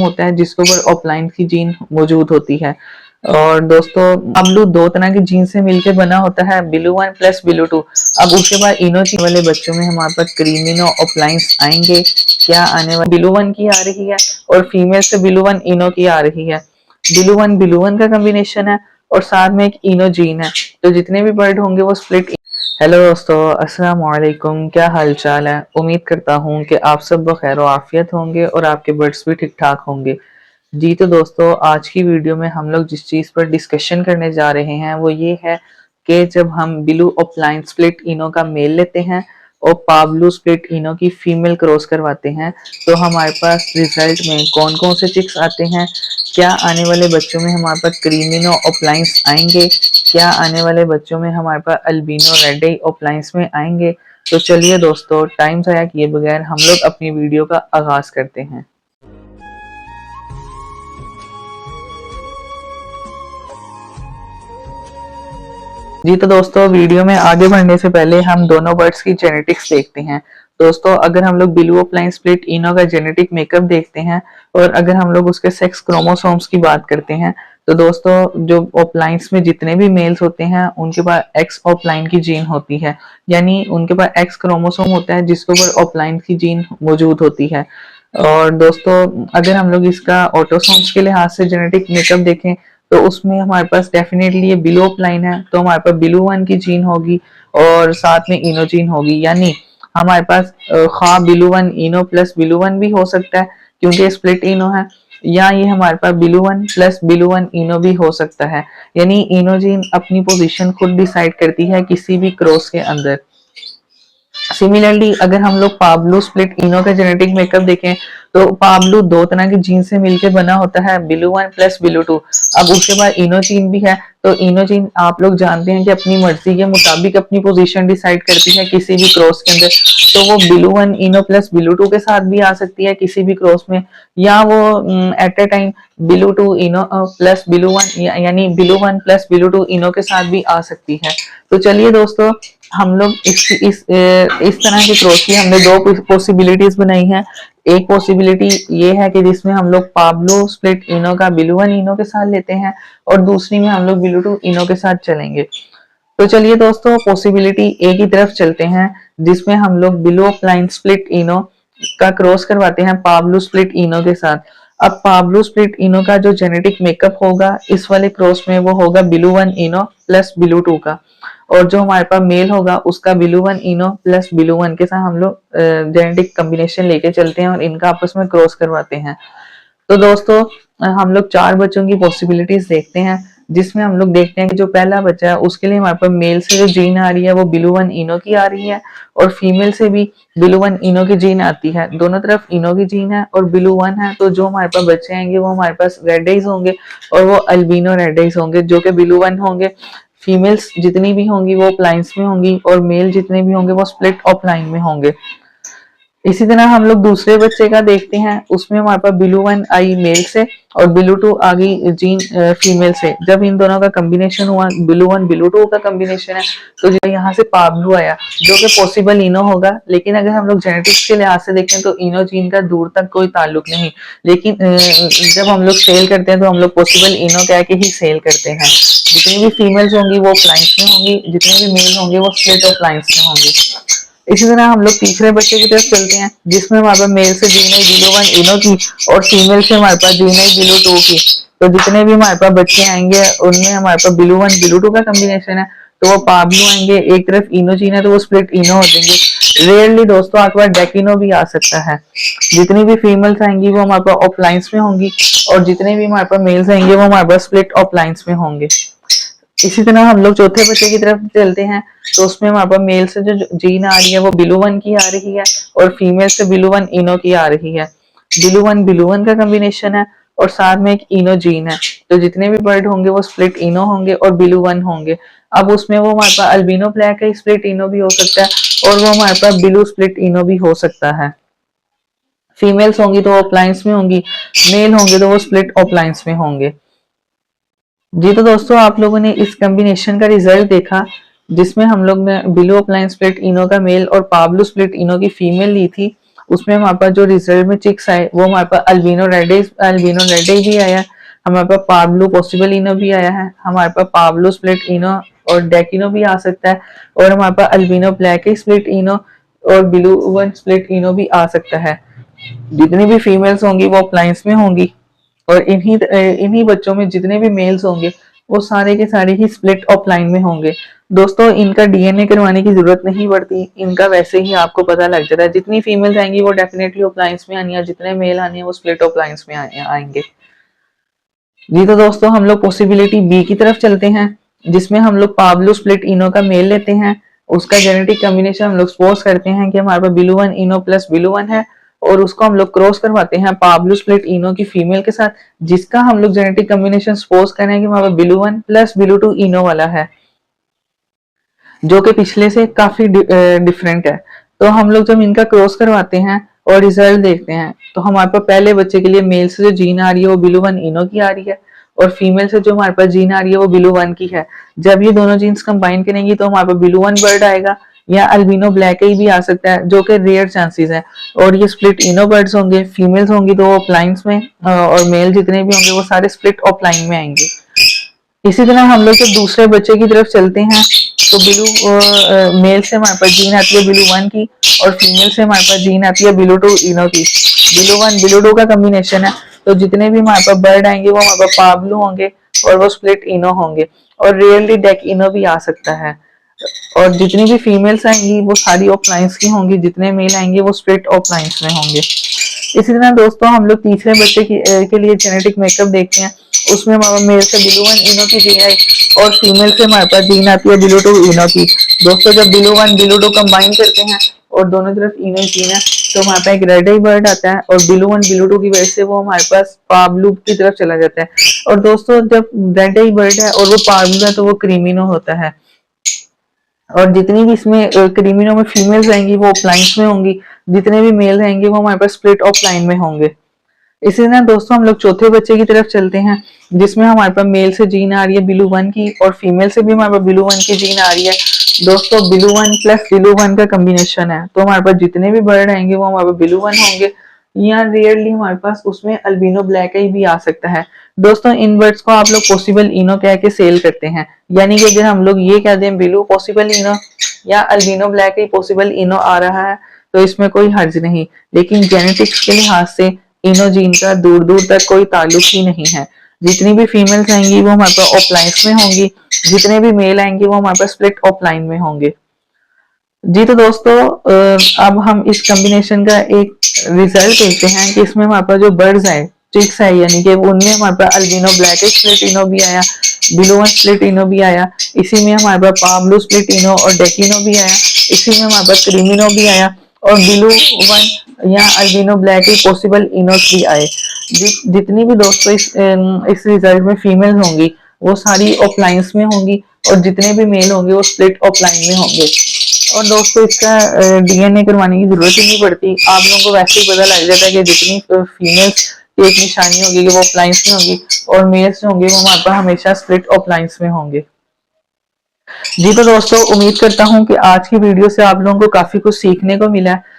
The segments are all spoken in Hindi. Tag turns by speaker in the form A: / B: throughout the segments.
A: होता है जिसके ऊपर ऑफलाइन की जीन मौजूद होती है। और दोस्तों पाब्लो दो तरह के जीन से मिलकर बना होता है, बिलू वन प्लस बिलू टू। अब उसके बाद इनो जीन वाले बच्चों में हमारे पास क्रीमिनो ऑफलाइंस आएंगे। क्या आने वाले बिलू वन की आ रही है और फीमेल से बिलू वन इनो की आ रही है। बिलू वन का कॉम्बिनेशन है और साथ में एक इनो जीन है, तो जितने भी बर्ड होंगे वो स्प्लिट। हेलो दोस्तों, अस्सलाम वालेकुम, क्या हाल चाल है। उम्मीद करता हूँ कि आप सब बखैर आफियत होंगे और आपके बर्ड्स भी ठीक ठाक होंगे। जी तो दोस्तों, आज की वीडियो में हम लोग जिस चीज़ पर डिस्कशन करने जा रहे हैं वो ये है कि जब हम बिलू ऑफलाइन स्प्लिट इनो का मेल लेते हैं और पाब्लो स्प्लिट इनो की फीमेल क्रॉस करवाते हैं तो हमारे पास रिजल्ट में कौन कौन से चिक्स आते हैं। क्या आने वाले बच्चों में हमारे पास क्रीमिनो ऑफलाइंस आएंगे, क्या आने वाले बच्चों में हमारे पास अल्बिनो रेड ऑफलाइंस में आएंगे। तो चलिए दोस्तों, टाइम ज़ाया किए बगैर हम लोग अपनी वीडियो का आगाज करते हैं। जी तो दोस्तों, वीडियो में आगे बढ़ने से पहले हम दोनों बर्ड्स की जेनेटिक्स देखते हैं। दोस्तों, अगर हम लोग बिलू ऑफलाइन स्प्लिट इनो का जेनेटिक मेकअप देखते हैं और अगर हम लोग उसके सेक्स क्रोमोसोम्स की बात करते हैं तो दोस्तों जो ऑफलाइंस में जितने भी मेल्स होते हैं उनके पास एक्स ऑफलाइन की जीन होती है, यानी उनके पास एक्स क्रोमोसोम होता है जिसके ऊपर ऑफलाइन की जीन मौजूद होती है। और दोस्तों अगर हम लोग इसका ऑटोसोम्स के लिहाज से जेनेटिक मेकअप देखें तो उसमें हमारे पास डेफिनेटली ये बिलो ऑफलाइन है, तो हमारे पास बिलू वन की जीन होगी और साथ में इनो जीन होगी, यानी हमारे पास खा बिलू वन इनो प्लस बिलू वन भी हो सकता है क्योंकि स्प्लिट इनो है, या ये हमारे पास बिलू वन प्लस बिलू वन इनो भी हो सकता है, यानी इनो जीन अपनी पोजीशन खुद डिसाइड करती है किसी भी क्रॉस के अंदर। सिमिलरली अगर हम लोग पाब्लो स्प्लिट इनो का जेनेटिक मेकअप देखें तो पाब्लो दो तरह के जीन से मिलकर बना होता है, बिलू वन प्लस बिलू टू। अब उसके बाद इनो जीन भी है, तो इनो जीन आप लोग जानते हैं कि अपनी मर्जी के मुताबिक अपनी पोजीशन डिसाइड करती है किसी भी क्रॉस के अंदर, तो वो बिलू वन इनो प्लस बिलू टू के साथ भी आ सकती है किसी भी क्रॉस में, या वो एट ए टाइम बिलू टू इनो प्लस बिलू वन यानी बिलू वन प्लस बिलू टू इनो के साथ भी आ सकती है। तो चलिए दोस्तों, हम लोग इस तरह के क्रॉस की हमने दो पॉसिबिलिटीज बनाई हैं। एक पॉसिबिलिटी ये है कि जिसमें हम लोग पाब्लो स्प्लिट इनो का बिलू वन इनो के साथ लेते हैं और दूसरी में हम लोग बिलू टू इनो के साथ चलेंगे। तो चलिए दोस्तों, पॉसिबिलिटी ए की तरफ चलते हैं जिसमें हम लोग बिलो ऑफलाइन स्प्लिट इनो का क्रॉस करवाते हैं पाब्लो स्प्लिट इनो के साथ। अब पाब्लो स्प्लिट इनो का जो जेनेटिक मेकअप होगा इस वाले क्रॉस में वो होगा बिलू वन इनो प्लस बिलू टू का, और जो हमारे पास मेल होगा उसका बिलू वन इनो प्लस बिलू वन के साथ हम लोग जेनेटिक कॉम्बिनेशन लेके चलते हैं और इनका आपस में क्रॉस करवाते हैं। तो दोस्तों हम लोग चार बच्चों की पॉसिबिलिटीज देखते हैं जिसमें हम लोग देखते हैं कि जो पहला बच्चा है उसके लिए हमारे पास मेल से जो जीन आ रही है वो बिलू वन इनो की आ रही है और फीमेल से भी बिलू वन इनो की जीन आती है। दोनों तरफ इनो की जीन है और बिलू वन है, तो जो हमारे पास बच्चे आएंगे वो हमारे पास रेड आइज होंगे और वो अल्बिनो रेड आइज होंगे जो कि बिलू वन होंगे। फीमेल्स जितनी भी होंगी वो ऑफलाइंस में होंगी और मेल जितने भी होंगे वो स्प्लिट ऑफलाइन में होंगे। इसी तरह हम लोग दूसरे बच्चे का देखते हैं, उसमें हमारे पास बिलू वन आई मेल से और बिलू टू आ गई जीन फीमेल से। जब इन दोनों का कॉम्बिनेशन हुआ बिलू वन बिलू टू का कॉम्बिनेशन है, तो जो यहाँ से पाब्लू आया जो कि पॉसिबल इनो होगा, लेकिन अगर हम लोग जेनेटिक्स के लिहाज से देखें तो इनो जीन का दूर तक कोई ताल्लुक नहीं, लेकिन जब हम लोग सेल करते हैं तो हम लोग पॉसिबल इनो कह के ही सेल करते हैं। जितनी भी फीमेल्स होंगी वो फ्लाइंस में होंगी, जितने भी मेल होंगे वो स्प्लिट ऑफ फ्लाइंस में होंगे। इसी तरह हम लोग तीसरे बच्चे की तरफ चलते हैं जिसमें हमारे पास मेल से जीन आई बिलो वन इनो की और फीमेल से हमारे पास जीन आई बिलो टू की। तो जितने भी हमारे पास बच्चे आएंगे उनमें हमारे पास बिलो वन बिलो टू का कॉम्बिनेशन है, तो वो पाब्लो आएंगे, एक तरफ इनो जीन है तो वो स्प्लिट इनो हो जाएंगे। रेयरली दोस्तों आपके पास डेकिनो भी आ सकता है। जितनी भी फीमेल्स आएंगी वो हमारे पास ऑफलाइंस में होंगी और जितने भी हमारे पास मेल्स आएंगे वो हमारे पास स्प्लिट ऑफलाइंस में होंगे। इसी तरह हम लोग चौथे बच्चे की तरफ चलते हैं, तो उसमें हमारे पास मेल से जो जीन आ रही है वो बिलू वन की आ रही है और फीमेल से बिलू वन इनो की आ रही है। बिलू वन का कॉम्बिनेशन है और साथ में एक इनो जीन है, तो जितने भी बर्ड होंगे वो स्प्लिट इनो होंगे और बिलू वन होंगे। अब उसमें वो हमारे पास अल्बिनो ब्लैक है, स्प्लिट इनो भी हो सकता है और वो हमारे पास बिलू स्प्लिट इनो भी हो सकता है। फीमेल्स होंगी तो वो ऑफलाइंस में होंगी, मेल होंगे तो वो स्प्लिट ऑफलाइंस में होंगे। जी तो दोस्तों, आप लोगों ने इस कॉम्बिनेशन का रिजल्ट देखा जिसमें हम लोग ने बिलो ऑफलाइन स्प्लिट इनो का मेल और पाब्लो स्प्लिट इनो की फीमेल ली थी। उसमें हमारे पास जो रिजल्ट में चिक्स आए वो हमारे पास अल्बिनो रेडे भी आया, हमारे पास पाब्लो पॉसिबल इनो भी आया है, हमारे पास पाब्लो स्प्लिट इनो और डेकिनो भी आ सकता है, और हमारे पास अल्बिनो ब्लैक स्प्लिट इनो और ब्लू वन स्प्लिट इनो भी आ सकता है। जितनी भी फीमेल्स होंगी वो अप्लायंस में होंगी, और इन्हीं इन्हीं बच्चों में जितने भी मेल्स होंगे वो सारे के सारे ही स्प्लिट ऑफलाइन में होंगे। दोस्तों इनका डीएनए करवाने की जरूरत नहीं पड़ती, इनका वैसे ही आपको पता लग जाता है। जितनी फीमेल्स आएंगी वो डेफिनेटली ऑफलाइंस में आनी है, जितने मेल आने हैं वो स्प्लिट ऑफलाइंस में आएंगे। जी तो दोस्तों हम लोग पॉसिबिलिटी बी की तरफ चलते हैं, जिसमें हम लोग पाब्लो स्प्लिट इनो का मेल लेते हैं, उसका जेनेटिक कॉम्बिनेशन हम लोग सपोज करते हैं कि हमारे पास बिलू वन इनो प्लस बिलू वन है, और उसको हम लोग क्रॉस करवाते हैं पाब्लो स्प्लिट इनो की फीमेल के साथ, जिसका हम लोग जेनेटिक कॉम्बिनेशन सपोज कर रहे हैं कि हमारे पास बिलू वन प्लस बिलू टू इनो वाला है, जो कि पिछले से काफी डिफरेंट है। तो हम लोग जब इनका क्रॉस करवाते हैं और रिजल्ट देखते हैं तो हमारे पास पहले बच्चे के लिए मेल से जो जीन आ रही है वो बिलू वन इनो की आ रही है, और फीमेल से जो हमारे पास जीन आ रही है वो बिलू वन की है। जब ये दोनों जीन्स कंबाइन करेंगी तो हमारे पास बिलू वन बर्ड आएगा, या अल्बिनो ब्लैक ही भी आ सकता है, जो कि रेयर चांसेस है। और ये स्प्लिट इनो बर्ड्स होंगे, फीमेल्स होंगी तो वो ऑफलाइन में, और मेल जितने भी होंगे वो सारे स्प्लिट ऑफलाइन में आएंगे। इसी तरह हम लोग जब दूसरे बच्चे की तरफ चलते हैं तो बिलू मेल से हमारे पास जीन आती है बिलू वन की, और फीमेल से हमारे पास जीन आती है बिलू टू इनो की। बिलू वन बिलू टू का कॉम्बिनेशन है, तो जितने भी हमारे पास बर्ड आएंगे वो हमारे पास पाब्लू होंगे और वो स्प्लिट इनो होंगे, और रियरली डेक इनो भी आ सकता है। और जितनी भी फीमेल्स आएंगी वो सारी ऑफलाइंस की होंगी, जितने मेल आएंगे वो स्प्लिट ऑफलाइंस में होंगे। इसी तरह दोस्तों हम लोग तीसरे बच्चे के लिए जेनेटिक मेकअप देखते हैं, उसमें हमारा मेल से बिलू वन इनो की जीन आई, और फीमेल से हमारे पास जीन आती है बिलू टू इनो की। दोस्तों जब बिलू वन बिलू टू कंबाइन करते हैं और दोनों तरफ इनो जीन है तो हमारे पास एक रेड आई बर्ड आता है, और बिलू वन बिलू टू की वजह से वो हमारे पास पाब्लू की तरफ चला जाता है। और दोस्तों जब रेड आई बर्ड है और वो पाब्लू है तो वो क्रीमिनो होता है, और जितनी भी इसमें क्रीमिनो में फीमेल्स आएंगी वो ऑफलाइन में होंगी, जितने भी मेल रहेंगे वो हमारे पास स्प्लिट ऑफलाइन में होंगे। इसी तरह दोस्तों हम लोग चौथे बच्चे की तरफ चलते हैं, जिसमें हमारे पास मेल से जीन आ रही है बिलू वन की, और फीमेल से भी हमारे पास बिलू वन की जीन आ रही है। दोस्तों बिलू वन प्लस बिलू वन का कॉम्बिनेशन है, तो हमारे पास जितने भी बर्ड आएंगे वो हमारे पास बिलू वन होंगे, या रेयरली हमारे पास उसमें अल्बिनो ब्लैक आई भी आ सकता है। दोस्तों इन बर्ड्स को आप लोग पॉसिबल इनो कह के सेल करते हैं, यानी कि अगर हम लोग ये कह दें बिलू पॉसिबल इनो या अल्बिनो ब्लैक आई पॉसिबल इनो आ रहा है तो इसमें कोई हर्ज नहीं, लेकिन जेनेटिक्स के लिहाज से इनो जीन का दूर दूर तक कोई ताल्लुक ही नहीं है। जितनी भी फीमेल्स आएंगी वो हमारे पास ऑफलाइन में होंगी, जितने भी मेल आएंगे वो हमारे पास स्प्लिट ऑफलाइन में होंगे। जी तो दोस्तों अब हम इस कॉम्बिनेशन का एक रिजल्ट देखते हैं कि इसमें हमारे पास जो बर्ड्स आए चिक्स है, यानी कि उनमें हमारे पास अल्बिनो ब्लैक स्प्लिट इनो भी आया, बिलू वन स्प्लिट इनो भी आया, इसी में हमारे पास पाब्लू स्प्लिट इनो और डेकिनो भी आया, इसी में हमारे पास क्रीमिनो भी आया, और बिलू वन या अल्बिनो ब्लैक पॉसिबल इनोस भी आए। जितनी भी दोस्तों इस रिजल्ट में फीमेल होंगी वो सारी ऑफलाइंस में होंगी, और जितने भी मेल होंगे वो स्प्लिट ऑफलाइन में होंगे। और दोस्तों इसका डीएनए करवाने की जरूरत ही नहीं पड़ती, आप लोगों को वैसे ही पता लग जाता है कि जितनी फीमेल्स की एक निशानी होगी कि वो ऑफलाइंस में होगी, और मेल्स होंगे वो हमारे पास हमेशा स्प्लिट ऑफलाइंस में होंगे। जी तो दोस्तों उम्मीद करता हूँ कि आज की वीडियो से आप लोगों को काफी कुछ सीखने को मिला है।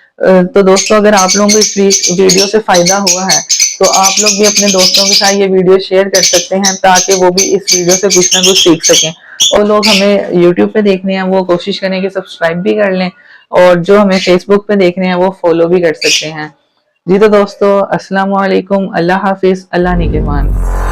A: तो दोस्तों अगर आप लोगों को इस वीडियो से फायदा हुआ है तो आप लोग भी अपने दोस्तों के साथ ये वीडियो शेयर कर सकते हैं, ताकि वो भी इस वीडियो से कुछ ना कुछ सीख सकें। और लोग हमें यूट्यूब पे देखने हैं वो कोशिश करें कि सब्सक्राइब भी कर लें, और जो हमें फेसबुक पे देखने हैं वो फॉलो भी कर सकते हैं। जी तो दोस्तों अस्सलाम वालेकुम, अल्लाह हाफिज, अल्लाह निगहबान।